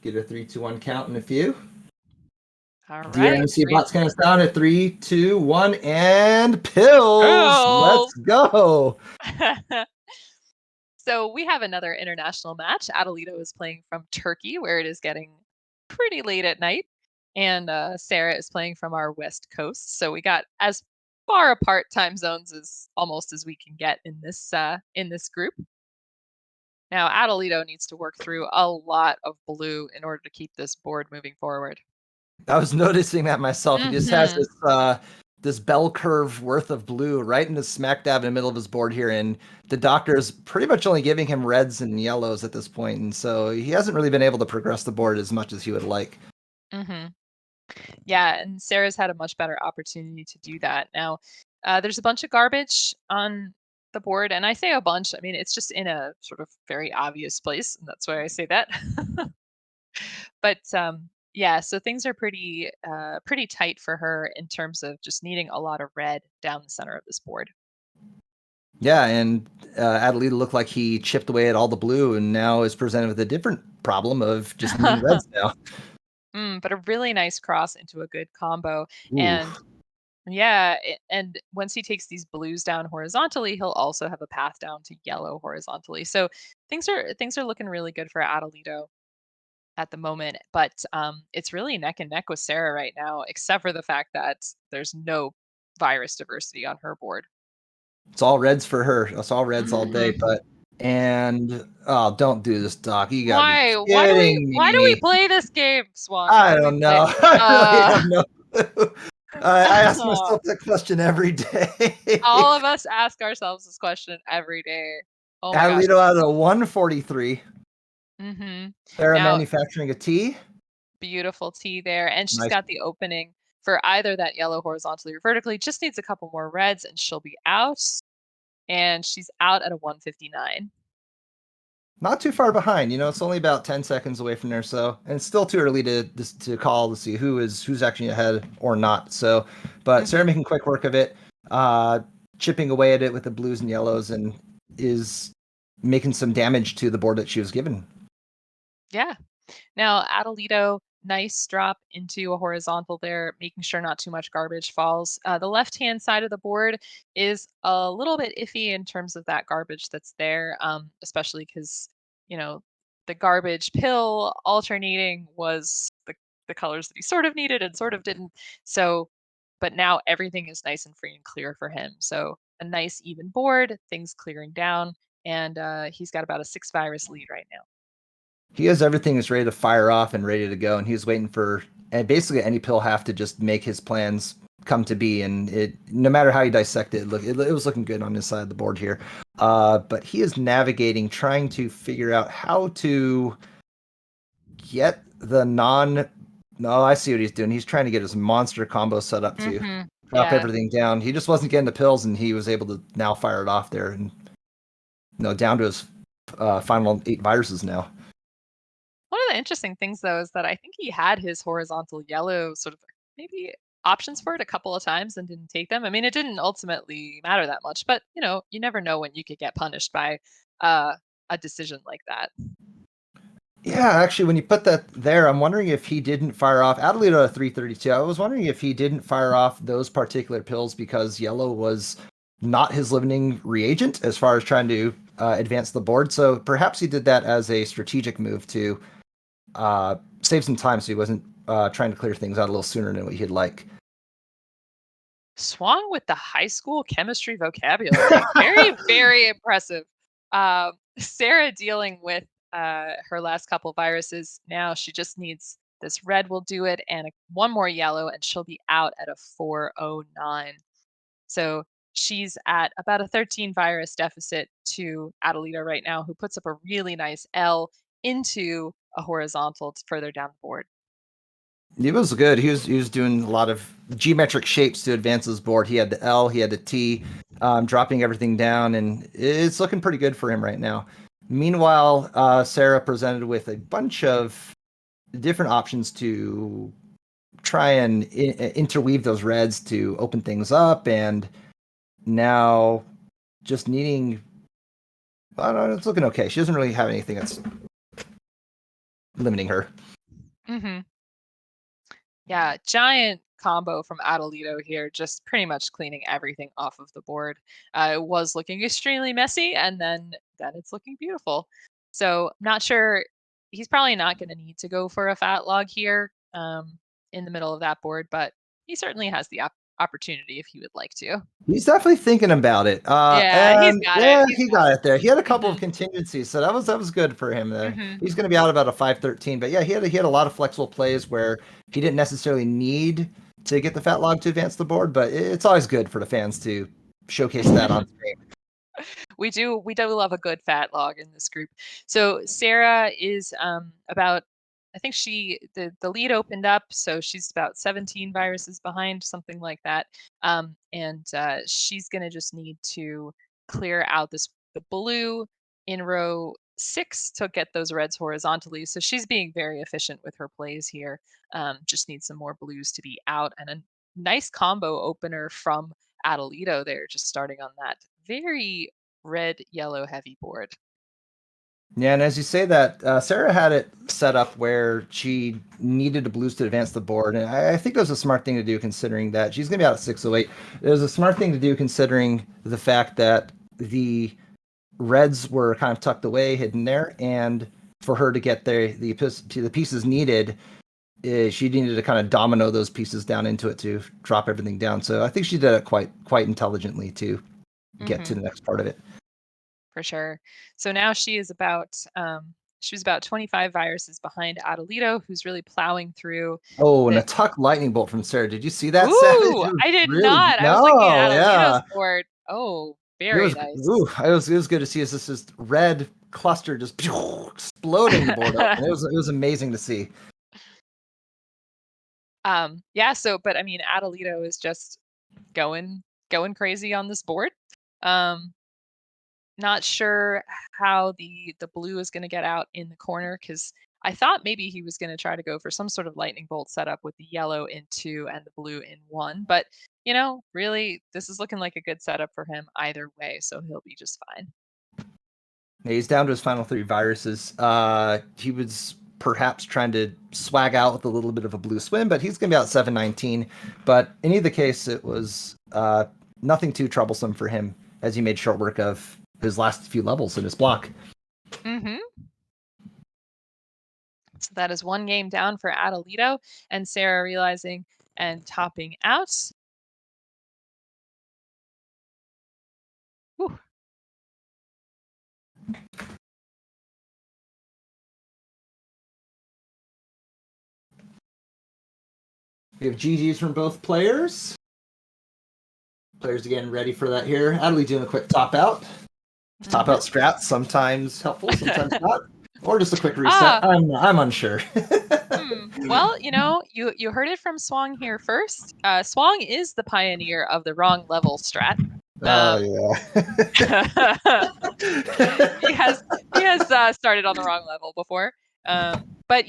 Get a 3, 2, 1 count in a few. All right. DrMC bot's going to sound at 3, 2, 1, and pills. Let's go. So we have another international match. Atalito is playing from Turkey, where it is getting pretty late at night, and Sarah is playing from our west coast. So we got as far apart time zones as almost as we can get in this group. Now Atalito needs to work through a lot of blue in order to keep this board moving forward. I was noticing that myself. He just has Mhm. this bell curve worth of blue right in the smack dab in the middle of his board here, and the doctor is pretty much only giving him reds and yellows at this point, and so he hasn't really been able to progress the board as much as he would like. Mhm. Yeah, and Sarah's had a much better opportunity to do that. Now, there's a bunch of garbage on the board, and I say a bunch, I mean, it's just in a sort of very obvious place, and that's why I say that. But yeah, so things are pretty tight for her in terms of just needing a lot of red down the center of this board. Yeah, and Adelita looked like he chipped away at all the blue, and now is presented with a different problem of just needing reds now. But a really nice cross into a good combo, Ooh. and yeah, and once he takes these blues down horizontally, he'll also have a path down to yellow horizontally. So things are looking really good for Adelito at the moment, but it's really neck and neck with Sarah right now, except for the fact that there's no virus diversity on her board. It's all reds for her. It's all reds all day, Mhm. but and oh, don't do this, Doc. You gotta be Why? kidding Why do we me. play this game, Swan? Why I do we don't play? know. I really Uh, have no clue. I ask myself that question every day. all of us ask ourselves this question every day. Oh my gosh. Adelito out of 143. Mhm. Sarah Now, manufacturing a tea. beautiful T there, and she's Nice. got the opening for either that yellow horizontally or vertically. Just needs a couple more reds, and she'll be out. And she's out at a 159. Not too far behind. It's only about 10 seconds away from there, so and it's still too early to call to see who's actually ahead or not. So, but Sarah Mhm. making quick work of it, uh, chipping away at it with the blues and yellows, and is making some damage to the board that she was given. Yeah. Now, Adelito, nice drop into a horizontal there, making sure not too much garbage falls. The left-hand side of the board is a little bit iffy in terms of that garbage that's there, especially because, you know, the garbage pill alternating was the colors that he sort of needed and sort of didn't. So, but now everything is nice and free and clear for him. So, a nice even board, things clearing down, and he's got about a 6 virus lead right now. He has everything is ready to fire off and ready to go, and he's waiting for and basically any pill have to just make his plans come to be. And it, no matter how you dissect it, it was looking good on his side of the board here. But he is navigating, trying to figure out how to get the non. No, I see what he's doing. He's trying to get his monster combo set up to drop Yeah. everything down. He just wasn't getting the pills, and he was able to now fire it off there, and down to his final 8 viruses now. One of the interesting things, though, is that I think he had his horizontal yellow sort of maybe options for it a couple of times and didn't take them. I mean, it didn't ultimately matter that much, but you never know when you could get punished by uh, a decision like that. Yeah, actually, when you put that there, I'm wondering if he didn't fire off Adelito at 332. I was wondering if he didn't fire off those particular pills because yellow was not his limiting reagent as far as trying to advance the board. So perhaps he did that as a strategic move to save some time so he wasn't trying to clear things out a little sooner than what he'd like. Swung with the high school chemistry vocabulary. Very, very impressive. Sarah dealing with her last couple viruses. Now she just needs this red will do it and one more yellow, and she'll be out at a 409. So she's at about a 13 virus deficit to Adelita right now, who puts up a really nice L into a horizontal further down the board. He was good. He was doing a lot of geometric shapes to advance his board. He had the L, he had the T, dropping everything down, and it's looking pretty good for him right now. Meanwhile, Sarah presented with a bunch of different options to try and interweave those reds to open things up, and now just needing. I don't know, it's looking okay. She doesn't really have anything that's limiting her. Mhm. Yeah, giant combo from Atalito here, just pretty much cleaning everything off of the board. It was looking extremely messy, and then it's looking beautiful. So, not sure. He's probably not going to need to go for a fat log here in the middle of that board, but he certainly has the opportunity if he would like to. He's definitely thinking about it. Yeah, he's And got it. yeah, He's he got got it there. He had a couple of it. contingencies, so that was good for him there. Hmm. He's going to be out about a 513, but yeah, he had a lot of flexible plays where he didn't necessarily need to get the fat log to advance the board, but it's always good for the fans to showcase that Hmm. on screen. We do love a good fat log in this group. So Sarah is about, I think the lead opened up, so she's about 17 viruses behind, something like that. And she's gonna just need to clear out the blue in row 6 to get those reds horizontally. So she's being very efficient with her plays here. Just needs some more blues to be out, and a nice combo opener from Atalito there, just starting on that very red, yellow heavy board. Yeah, and as you say that, Sarah had it set up where she needed the blues to advance the board, and I think it was a smart thing to do considering that she's going to be out at 608. It was a smart thing to do considering the fact that the reds were kind of tucked away, hidden there, and for her to get the pieces needed, she needed to kind of domino those pieces down into it to drop everything down. So I think she did it quite intelligently to get to Hmm. the next part of it. For sure. So now she was about 25 viruses behind Adelito, who's really plowing through Oh, and a the. tuck lightning bolt from Sarah. Did you see that, Savage? Ooh, It was I did really not. I was looking no, at yeah. Adelito's board. Oh, It very was nice. ooh, it was good to see as this just red cluster just exploding the board open. It was amazing to see. Yeah, so but I mean Adelito is just going crazy on this board. Um Not sure how the blue is gonna get out in the corner because I thought maybe he was gonna try to go for some sort of lightning bolt setup with the yellow in 2 and the blue in 1, but, really, this is looking like a good setup for him either way, so he'll be just fine. Yeah, he's down to his final 3 viruses. He was perhaps trying to swag out with a little bit of a blue swim, but he's going to be out 719. But in either case, it was nothing too troublesome for him as he made short work of his last few levels in his block. Mhm. So that is 1 game down for Adelito, and Sarah realizing and topping out. Whew. We have GGs from both players. Players again ready for that here. Adley doing a quick top out. Top Mhm. out strat, sometimes helpful, sometimes not. Or just a quick reset. Ah, I'm unsure. Well, you heard it from Swang here first. Swang is the pioneer of the wrong level strat. Oh Um, yeah. he has he has started on the wrong level before. But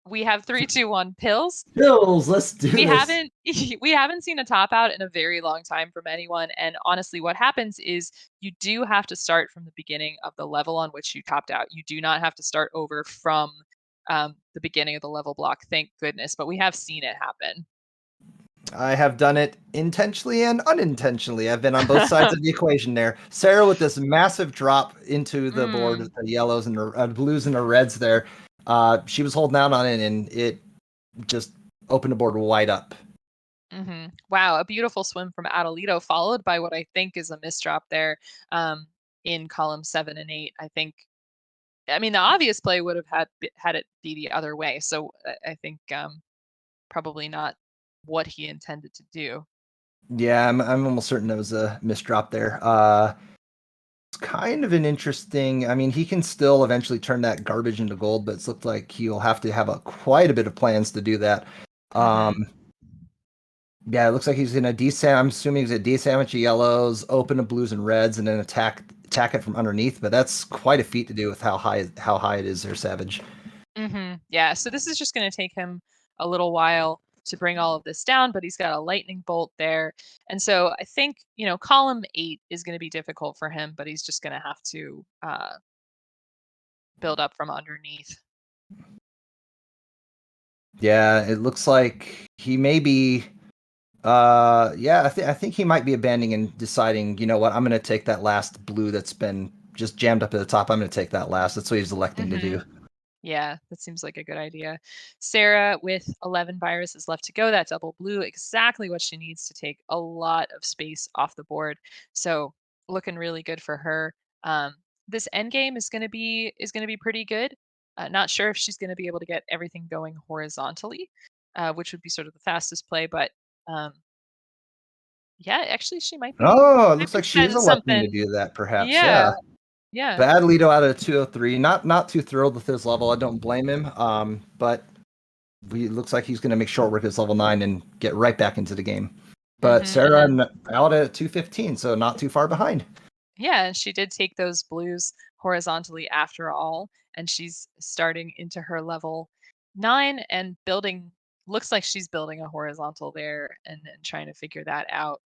we have 3, 2, 1 pills. Hills, let's do We this. haven't we haven't seen a top out in a very long time from anyone. And honestly, what happens is you do have to start from the beginning of the level on which you topped out. You do not have to start over from the beginning of the level block. Thank goodness. But we have seen it happen. I have done it intentionally and unintentionally. I've been on both sides of the equation there. Sarah with this massive drop into the board, Mm. the yellows and the blues and the reds there. She was holding out on it, and it just opened the board wide up. Wow, a beautiful swim from Adelito, followed by what I think is a misdrop there in column 7 and 8. I mean, the obvious play would have had it be the other way. So I think probably not what he intended to do. Yeah, I'm almost certain that was a misdrop there. It's kind of an interesting. I mean, he can still eventually turn that garbage into gold, but it's looked like he'll have to have quite a bit of plans to do that. Hmm. Um, yeah, it looks like he's gonna desam. I'm assuming he's gonna desandwich the yellows, open the blues and reds, and then attack it from underneath. But that's quite a feat to do with how high it is there, Savage. Yeah, so this is just going to take him a little while to bring all of this down, but he's got a lightning bolt there. And so I think, column 8 is going to be difficult for him, but he's just going to have to build up from underneath. Yeah, it looks like he may be. Yeah, I think he might be abandoning and deciding. You know what? I'm going to take that last blue that's been just jammed up at the top. I'm going to take that last. That's what he's electing to Hmm. do. Yeah, that seems like a good idea. Sarah, with 11 viruses left to go, that double blue, exactly what she needs to take a lot of space off the board. So looking really good for her. Um, this end game is gonna be pretty good. Not sure if she's gonna be able to get everything going horizontally, which would be sort of the fastest play. But um, yeah, actually, she might be Oh, it looks might be like she is setting electing to something. do that. Perhaps, yeah. Yeah, yeah. But Atalito out of 203. Not too thrilled with his level. I don't blame him. But we looks like he's going to make short work his level 9 and get right back into the game. But And Sarah then out at 215, so not too far behind. yeah, and she did take those blues horizontally after all, and she's starting into her level 9 and building looks like she's building a horizontal there and trying to figure that out.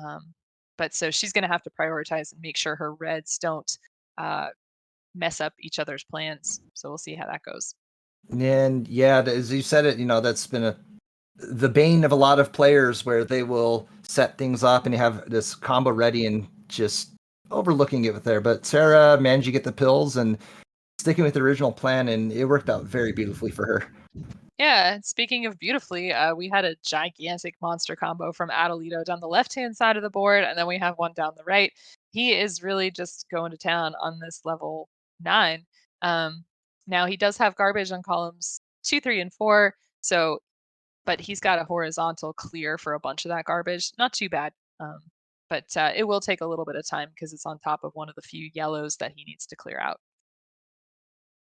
Um, but so she's gonna have to prioritize and make sure her reds don't uh, mess up each other's plans. So we'll see how that goes. And yeah, as you said it, that's been the bane of a lot of players where they will set things up and you have this combo ready and just overlooking it with there. But Sarah managed to get the pills and sticking with the original plan, and it worked out very beautifully for her. Yeah, speaking of beautifully, we had a gigantic monster combo from Atalito down the left-hand side of the board, and then we have one down the right. He is really just going to town on this level 9. Um, now he does have garbage on columns 2, 3, and 4, so but he's got a horizontal clear for a bunch of that garbage. Not too bad. Um, but it will take a little bit of time because it's on top of one of the few yellows that he needs to clear out.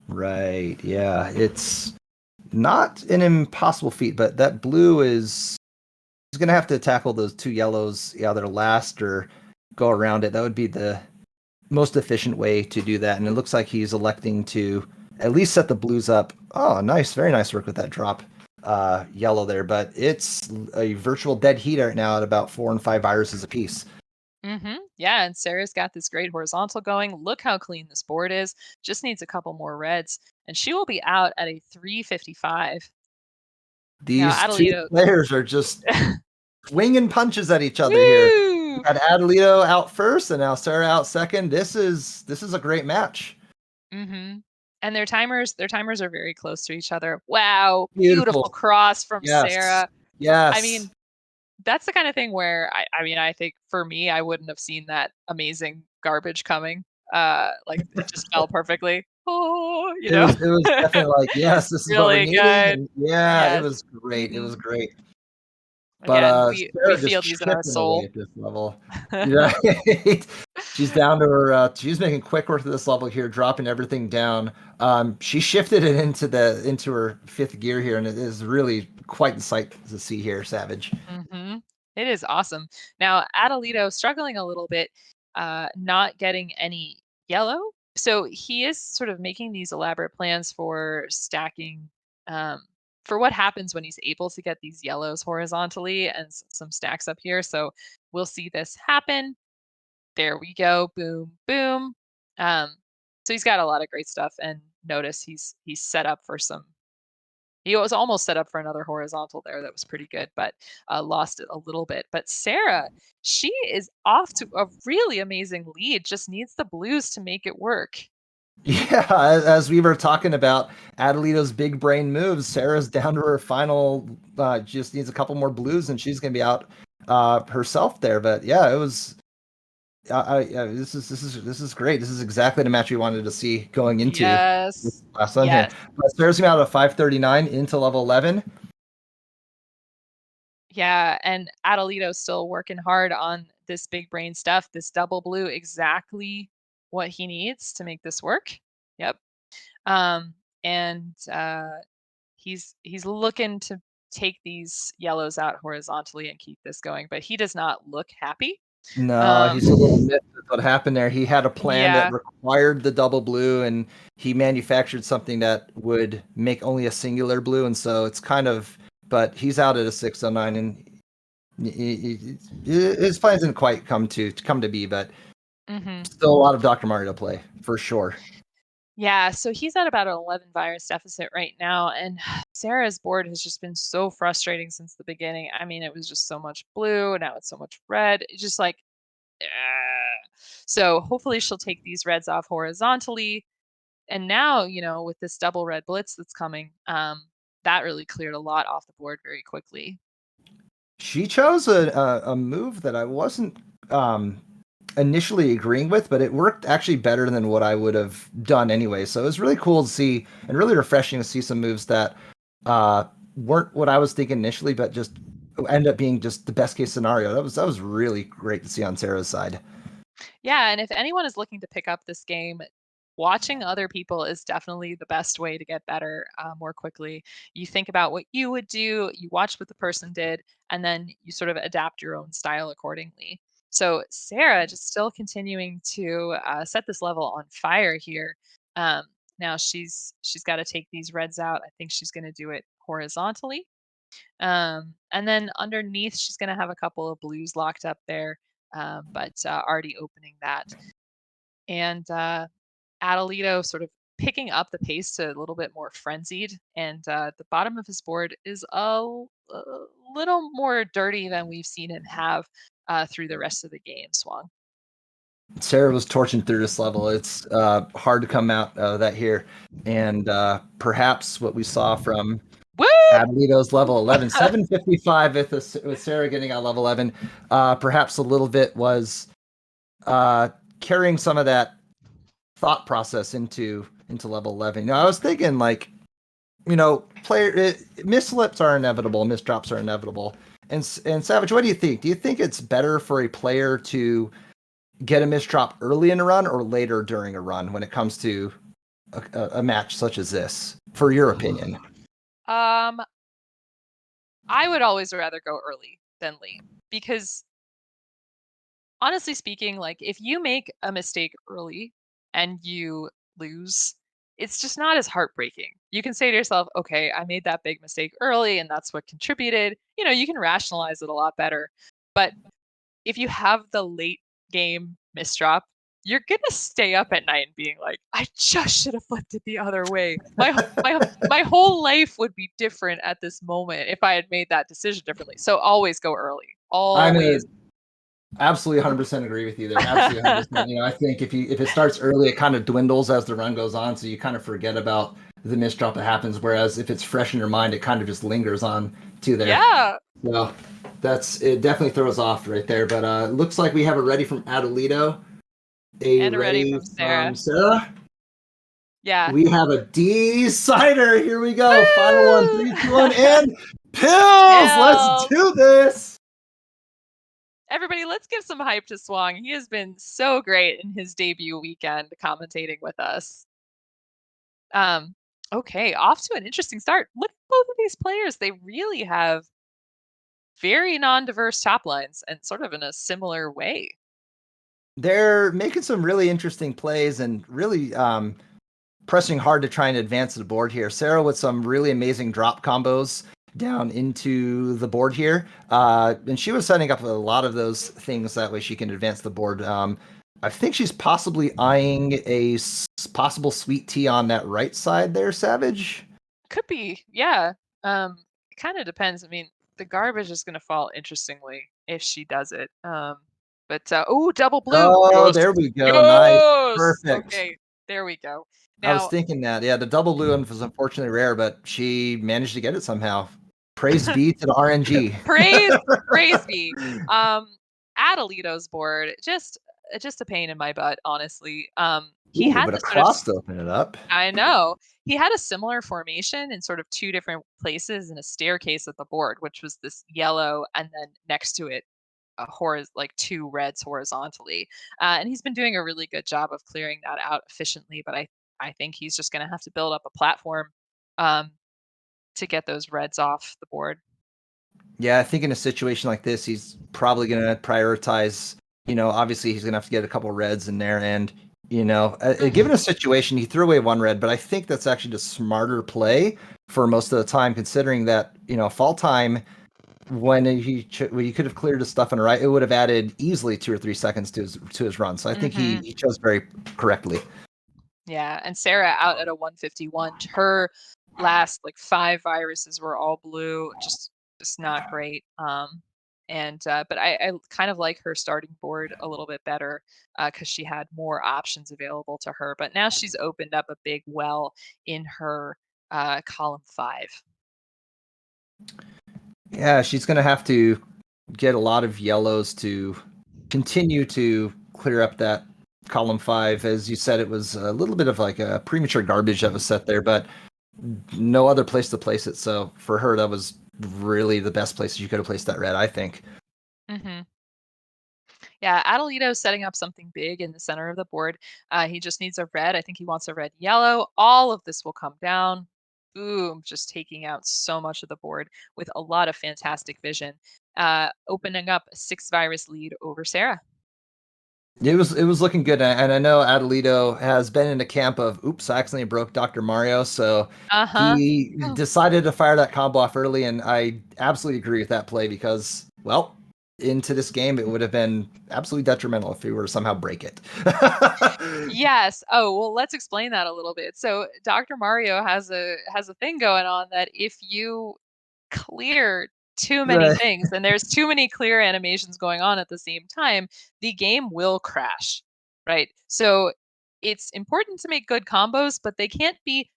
Right. Yeah. It's not an impossible feat, but that blue is going to have to tackle those two yellows either last or go around it. That would be the most efficient way to do that. And it looks like he's electing to at least set the blues up. Oh, nice. Very nice work with that drop yellow there. But it's a virtual dead heat right now at about 4 and 5 viruses apiece. Yeah, and Sarah's got this great horizontal going. Look how clean this board is. Just needs a couple more reds, and she will be out at a 355. Now, These two Adelito. players are just swinging punches at each other here. We Woo! got Adelito out first, and now Sarah out second. This is a great match. hmm And their timers are very close to each other. Wow, beautiful Beautiful. cross from Yes. Sarah. I Yes. mean, that's the kind of thing where I mean, I think for me, I wouldn't have seen that amazing garbage coming. Like it just fell perfectly. Oh, It was definitely like, yes, this is what we're really needing. good. And yeah, it Yes. was great. It hmm was great. But Again, we Sarah just feel these in our chipping away soul. at this level. Right. She's down to her she's making quick work of this level here, dropping everything down. She shifted it into her fifth gear here, and it is really quite the sight to see here, Savage. hmm It is awesome. Now, Adelito struggling a little bit, not getting any yellow. So he is sort of making these elaborate plans for stacking, um, for what happens when he's able to get these yellows horizontally and some stacks up here. So we'll see this happen. There we go. Boom, boom. Um, so he's got a lot of great stuff. And notice he's set up for some he was almost set up for another horizontal there that was pretty good, but lost it a little bit. But Sarah, she is off to a really amazing lead. Just needs the blues to make it work. Yeah, as we were talking about Adelito's big brain moves, Sarah's down to her final. Just needs a couple more blues, and she's going to be out herself there. But yeah, it was. This is great. This is exactly the match we wanted to see going into this Yes. last one here. Yes. But Sarah's going to be out of 539 into level 11. Yeah. And Adelito's still working hard on this big brain stuff, this double blue, exactly what he needs to make this work. Yep. Um, and he's looking to take these yellows out horizontally and keep this going, but he does not look happy. No, Um, he's a little missed with what happened there. He had a plan that yeah, required the double blue, and he manufactured something that would make only a singular blue, and so it's kind of. But he's out at a 609, and his plans didn't quite come to be, but hmm still a lot of Dr. Mario play for sure. Yeah, so he's at about an 11 virus deficit right now, and Sarah's board has just been so frustrating since the beginning. I mean, it was just so much blue, now it's so much red. It's just like, ah. So hopefully she'll take these reds off horizontally. And now, with this double red blitz that's coming, that really cleared a lot off the board very quickly. She chose a move that I wasn't um, initially agreeing with, but it worked actually better than what I would have done anyway. So it was really cool to see and really refreshing to see some moves that uh, weren't what I was thinking initially, but just end up being just the best case scenario. That was really great to see on Sarah's side. Yeah, and if anyone is looking to pick up this game, watching other people is definitely the best way to get better more quickly. You think about what you would do, you watch what the person did, and then you sort of adapt your own style accordingly. So Sarah just still continuing to set this level on fire here. Um, Now she's got to take these reds out. I think she's going to do it horizontally. And then underneath, she's going to have a couple of blues locked up there, but already opening that. And Atalito sort of picking up the pace to a little bit more frenzied. And the bottom of his board is a little more dirty than we've seen him have through the rest of the game, Swang. Sarah was torching through this level. It's hard to come out of that here, and perhaps what we saw from Woo! Adelito's level 11, 755 with Sarah getting out level 11. Perhaps a little bit was carrying some of that thought process into level 11. Now, I was thinking like, misslips are inevitable, misdrops are inevitable. And Savage, what do you think? Do you think it's better for a player to get a misdrop early in a run or later during a run when it comes to a match such as this, for your opinion? Um, I would always rather go early than late because honestly speaking, like if you make a mistake early and you lose, it's just not as heartbreaking. You can say to yourself, okay, I made that big mistake early and that's what contributed. You can rationalize it a lot better. But if you have the late game misdrop, you're gonna stay up at night and being like, I just should have flipped it the other way. My whole life would be different at this moment if I had made that decision differently. So always go early. I'm gonna Always. absolutely 100% agree with you there. Absolutely 100%. I think if it starts early, it kind of dwindles as the run goes on, so you kind of forget about the misdrop that happens. Whereas if it's fresh in your mind, it kind of just lingers on to there. Yeah. So it definitely throws off right there. But looks like we have a ready from Adelito, a And ready ready from Sarah. from Sarah. Yeah. We have a decider. Here we go. Final one, Woo! 3, 2, 1, and pills. Let's Pills. do this. Everybody, let's give some hype to Swang. He has been so great in his debut weekend commentating with us. Um, okay, off to an interesting start. Look at both of these players. They really have very non-diverse top lines and sort of in a similar way. They're making some really interesting plays and really pressing hard to try and advance the board here. Sarah with some really amazing drop combos down into the board here. And she was setting up a lot of those things that way she can advance the board. I think she's possibly eyeing a possible sweet tea on that right side there, Savage. Could be, yeah. It kind of depends. I mean, the garbage is going to fall interestingly if she does it. But oh, double blue. Oh, Yes. there we go. Nice. Yes. Perfect. Okay, there we go. I was Now, thinking that. Yeah, the double blue one was unfortunately rare, but she managed to get it somehow. Praise be to the RNG. praise praise be. Um Adelito's board, just a pain in my butt, honestly. He Ooh, had but a this sort of cross to open it up. I know. He had a similar formation in sort of two different places in a staircase at the board, which was this yellow and then next to it like two reds horizontally. And he's been doing a really good job of clearing that out efficiently, but I think he's just going to have to build up a platform um to get those reds off the board. Yeah, I think in a situation like this, he's probably going to prioritize. Obviously he's going to have to get a couple reds in there, and given a situation, he threw away one red, but I think that's actually the smarter play for most of the time, considering that fall time when when he could have cleared his stuff on the right, it would have added easily 2 or 3 seconds to his run. So I think he chose very correctly. Yeah, and Sarah out at a 151. Her last like 5 viruses were all blue, just not great. And but I kind of like her starting board a little bit better because she had more options available to her. But now she's opened up a big well in her column 5. Yeah, she's going to have to get a lot of yellows to continue to clear up that column 5. As you said, it was a little bit of like a premature garbage that was set there, but no other place to place it. So for her, that was really the best place you could have placed that red, I think. Hmm. Yeah, Adelito's setting up something big in the center of the board. He just needs a red. I think he wants a red yellow. All of this will come down. Boom, just taking out so much of the board with a lot of fantastic vision. Opening up a 6 virus lead over Sarah. It was looking good, and I know Atalito has been in the camp of oops, I accidentally broke Dr. Mario, so Uh-huh. he decided to fire that combo off early, and I absolutely agree with that play because, well, into this game it would have been absolutely detrimental if he were to somehow break it. Yes. Oh, well, let's explain that a little bit. So Dr. Mario has a thing going on that if you clear too many Right. things and there's too many clear animations going on at the same time, the game will crash, right? So it's important to make good combos, but they can't be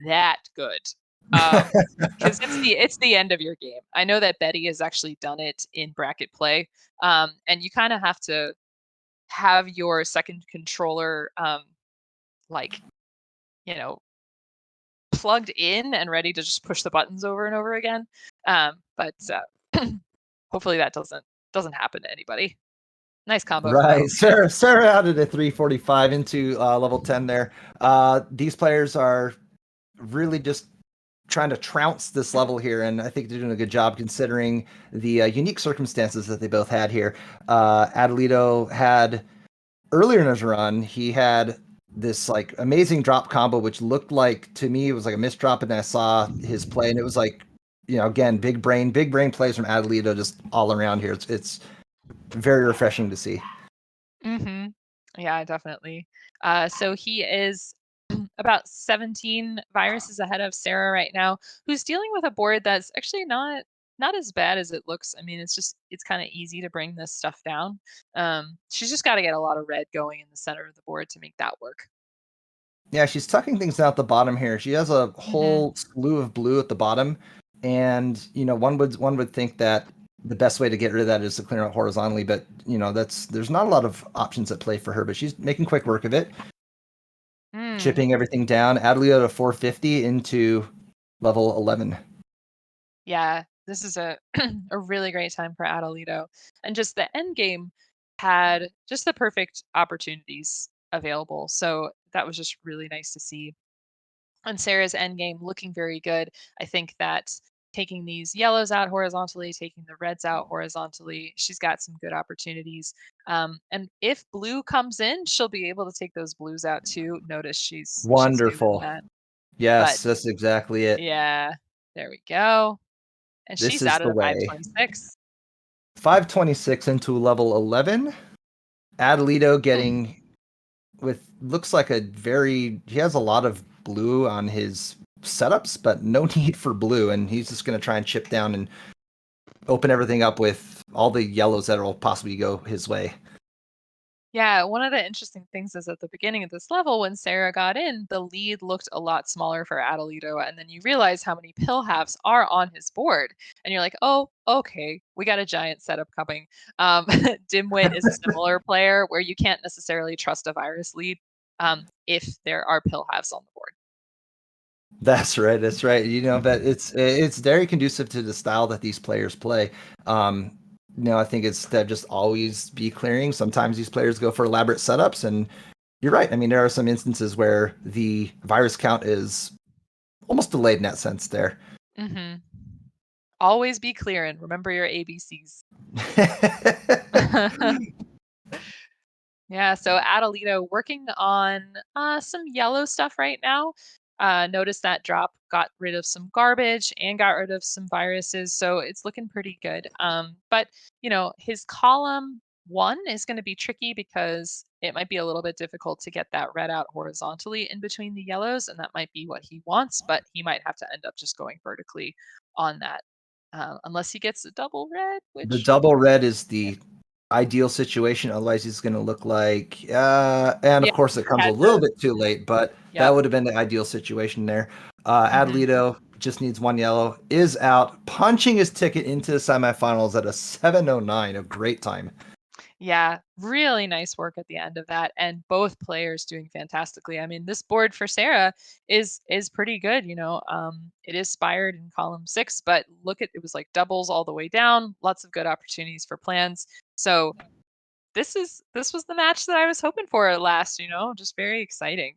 that good. Because it's the end of your game. I know that Betty has actually done it in bracket play. And you kind of have to have your second controller like, you know, plugged in and ready to just push the buttons over and over again. But hopefully that doesn't happen to anybody. Nice combo from Right. Adelito. Sarah added a 345 into level 10 there. These players are really just trying to trounce this level here, and I think they're doing a good job considering the unique circumstances that they both had here. Adelito had earlier in his run, he had this like amazing drop combo, which looked like to me it was like a missed drop, and I saw his play, and it was like, again, big brain plays from Adelito just all around here. It's very refreshing to see. Hmm. Yeah, definitely. So he is about 17 viruses ahead of Sarah right now, who's dealing with a board that's actually not as bad as it looks. I mean, it's kind of easy to bring this stuff down. She's just got to get a lot of red going in the center of the board to make that work. Yeah, she's tucking things out the bottom here. She has a Hmm. whole slew of blue at the bottom, and one would think that the best way to get rid of that is to clear out horizontally, but there's not a lot of options at play for her. But she's making quick work of it, Mm. chipping everything down. Adelio to 450 into level 11. Yeah, this is a a really great time for Adelito. And just the end game had just the perfect opportunities available. So that was just really nice to see. And Sarah's end game looking very good. I think that taking these yellows out horizontally, taking the reds out horizontally, she's got some good opportunities. And if blue comes in, she'll be able to take those blues out too. Notice she's doing Wonderful. that. But Yes, that's exactly it. yeah, there we go. And This she's is out the of the way. 526. 526 into level 11. Adelito getting with looks like a very he has a lot of blue on his setups, but no need for blue, and he's just going to try and chip down and open everything up with all the yellows that will possibly go his way. Yeah, one of the interesting things is at the beginning of this level, when Sarah got in, the lead looked a lot smaller for Adelito, and then you realize how many pill halves are on his board, and you're like, oh, okay, we got a giant setup coming. Dimwit is a similar player where you can't necessarily trust a virus lead if there are pill halves on the board. That's right. That's right. But it's very conducive to the style that these players play. Um, I think it's that just always be clearing. Sometimes these players go for elaborate setups, and you're right. I mean, there are some instances where the virus count is almost delayed in that sense there. Hmm. Always be clear and remember your ABCs. Yeah, so Adelito working on some yellow stuff right now. Notice that drop got rid of some garbage and got rid of some viruses, so it's looking pretty good. But his column One is going to be tricky because it might be a little bit difficult to get that red out horizontally in between the yellows, and that might be what he wants, but he might have to end up just going vertically on that, unless he gets a double red, The which double red is yeah, the ideal situation. Otherwise, he's going to look like, and yeah, of course, it he comes a had little to, bit too late, but that yep. would have been the ideal situation there. Hmm. Atalito just needs one yellow, is out, punching his ticket into the semifinals at a 7:09, a great time. Yeah, really nice work at the end of that, and both players doing fantastically. I mean, this board for Sarah is pretty good. It is spired in column 6, but look at it was like doubles all the way down. Lots of good opportunities for plans. So this was the match that I was hoping for at last. Just very exciting.